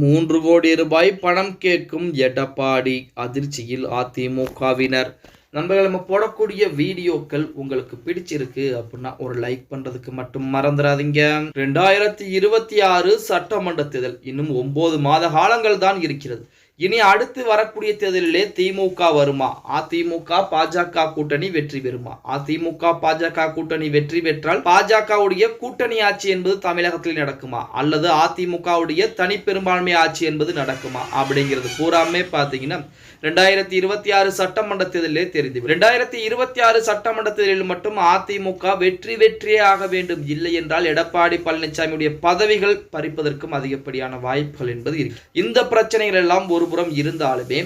3 கோடி ரூபாய் பணம் கேட்கும் எடப்பாடி அதிர்ச்சியில் அதிமுகவினர். நண்பர்கள், நம்ம போடக்கூடிய வீடியோக்கள் உங்களுக்கு பிடிச்சிருக்கு அப்படின்னா ஒரு லைக் பண்றதுக்கு மட்டும் மறந்துடாதீங்க. 2026 சட்டமன்ற தேர்தல் இன்னும் 9 மாத காலங்கள் தான் இருக்கிறது. இனி அடுத்து வரக்கூடிய தேர்தலிலே திமுக வருமா, அதிமுக பாஜக கூட்டணி வெற்றி பெறுமா? அதிமுக பாஜக கூட்டணி வெற்றி பெற்றால் பாஜகவுடைய கூட்டணி ஆட்சி என்பது தமிழகத்தில் நடக்குமா, அல்லது அதிமுகவுடைய தனி பெரும்பான்மை ஆட்சி என்பது நடக்குமா அப்படிங்கிறது பூராமே பாத்தீங்கன்னா 2026 சட்டமன்ற தேர்தலிலே தெரிந்து 2026 சட்டமன்ற தேர்தலில் மட்டும் அதிமுக வெற்றியே ஆக வேண்டும். இல்லை என்றால் எடப்பாடி பழனிசாமியுடைய பதவிகள் பறிப்பதற்கும் அதிகப்படியான வாய்ப்புகள் என்பது இருக்கு. இந்த பிரச்சனைகள் எல்லாம் ஒருபுறம் இருந்தாலுமே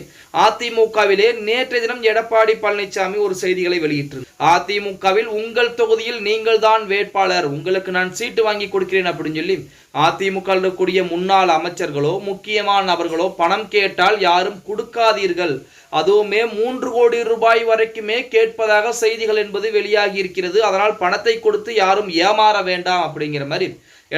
அதிமுகவிலே நேற்றைய தினம் எடப்பாடி பழனிசாமி ஒரு செய்திகளை வெளியிட்டார். அதிமுகவில் உங்கள் தொகுதியில் நீங்கள் தான் வேட்பாளர், உங்களுக்கு நான் சீட்டு வாங்கி கொடுக்கிறேன் அப்படின்னு சொல்லி அதிமுக இருக்கக்கூடிய முன்னாள் அமைச்சர்களோ முக்கியமான நபர்களோ பணம் கேட்டால் யாரும் கொடுக்காதீர்கள், அதுவுமே 3 கோடி ரூபாய் வரைக்குமே கேட்பதாக செய்திகள் என்பது வெளியாகி இருக்கிறது. அதனால் பணத்தை கொடுத்து யாரும் ஏமாற வேண்டாம் அப்படிங்கிற மாதிரி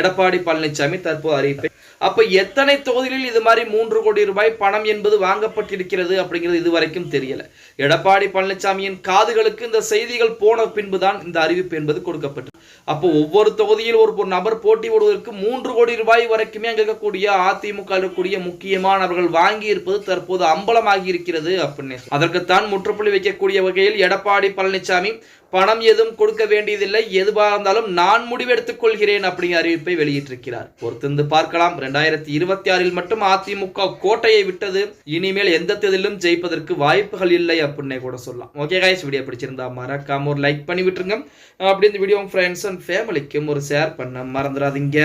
எடப்பாடி பழனிசாமி தற்போது அறிவிப்பை. அப்ப எத்தனை தொகுதிகளில் இது மாதிரி 3 கோடி ரூபாய் பணம் என்பது வாங்கப்பட்டிருக்கிறது அப்படிங்கிறது இதுவரைக்கும் தெரியல. எடப்பாடி பழனிசாமியின் காதுகளுக்கு இந்த செய்திகள் போன பின்புதான் இந்த அறிவிப்பு என்பது கொடுக்கப்பட்டது. அப்போ ஒவ்வொரு தொகுதியில் ஒரு நபர் போட்டி போடுவதற்கு 3 கோடி ரூபாய் வரைக்குமே அங்க இருக்கக்கூடிய அதிமுக இருக்கக்கூடிய முக்கியமானவர்கள் வாங்கி இருப்பது தற்போது அம்பலமாகி இருக்கிறது அப்படின்னு அதற்குத்தான் முற்றுப்புள்ளி வைக்கக்கூடிய வகையில் எடப்பாடி பழனிசாமி பணம் எதுவும் கொடுக்க வேண்டியதில்லை, எதுவாக இருந்தாலும் நான் முடிவெடுத்துக் கொள்கிறேன் அப்படிங்கிற அறிவிப்பை வெளியிட்டிருக்கிறார். பொறுத்திருந்து பார்க்கலாம். 2026 மட்டும் அதிமுக கோட்டையை விட்டது. இனிமேல் எந்த தேர்தலிலும் ஜெயிப்பதற்கு வாய்ப்புகள் இல்லை அப்படின்னு கூட சொல்லலாம். ஓகே கைஸ், வீடியோ பிடிச்சிருந்தா மறக்காம ஒரு லைக் பண்ணி விட்டுருங்க. அப்படி இந்த வீடியோ ஃப்ரெண்ட்ஸ் அண்ட் ஃபேமிலிக்கும் ஒரு ஷேர் பண்ண மறந்துடாதீங்க.